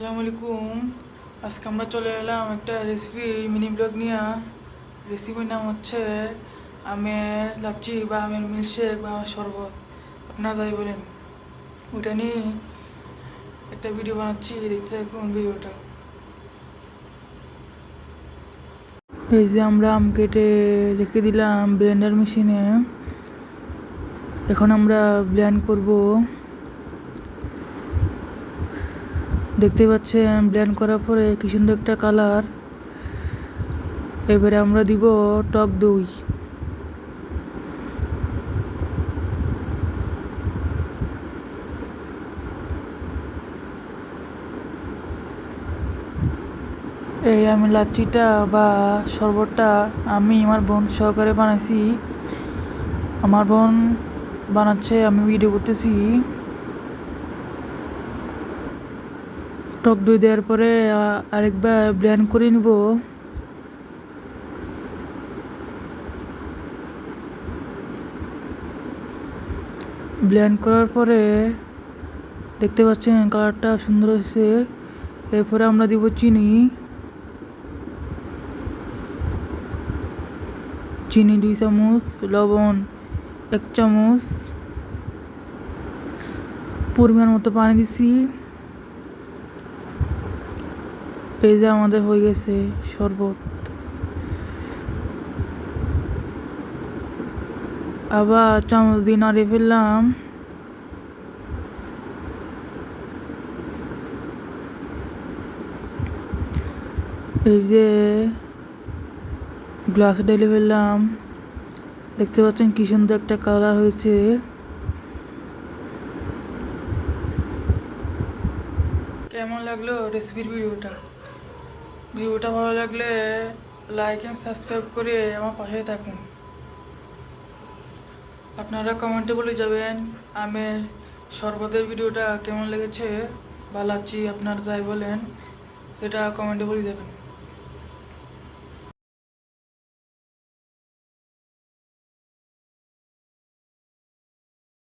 আসসালামু আলাইকুম। আজকে আমরা চলে এলাম একটা রেসিপি মিনি ব্লগ নিয়ে। রেসিপির নাম হচ্ছে আমের লাচ্ছি বা আমের মিল্কশেক বা আমের শরবত, আপনারা যাই বলেন। ওইটা নিয়ে একটা ভিডিও বানাচ্ছি, দেখতে থাকুন ভিডিওটা। এই যে আমরা আম কেটে রেখে দিলাম ব্লেন্ডার মেশিনে। এখন আমরা ব্লেন্ড করব। দেখতে পাচ্ছেন ব্লেন্ড করার পরে কি সুন্দর একটা কালার। এবারে আমরা দিব টক দই। এই আমি লাচ্ছিটা বা শরবতটা আমি আমার বোন সহকারে বানাইছি। আমার বোন বানাচ্ছে, আমি ভিডিও করতেছি। টক দই দেওয়ার পরে আরেকবার ব্লেন্ড করে নিব। ব্লেন্ড করার পরে দেখতে পাচ্ছেন কালারটা সুন্দর হয়েছে। এরপরে আমরা দিব চিনি। চিনি 2 চামচ, লবণ 1 চামচ, পরিমাণ মতো পানি দিছি। এই যে আমাদের হয়ে গেছে শরবত। আবার চামচ দিয়ে নাড়িয়ে ফেললাম। এই যে গ্লাসে ঢেলে ফেললাম। দেখতে পাচ্ছেন কি সুন্দর একটা কালার হয়েছে। কেমন লাগলো রেসিপির ভিডিওটা ভালো লাগলে লাইক এন্ড সাবস্ক্রাইব করে আমার পাশে থাকুন। আপনারা কমেন্টে বলে যাবেন আমের শরবতের ভিডিওটা কেমন লেগেছে বা লাচ্ছি আপনারা যাই বলেন সেটা কমেন্টে বলে যাবেন।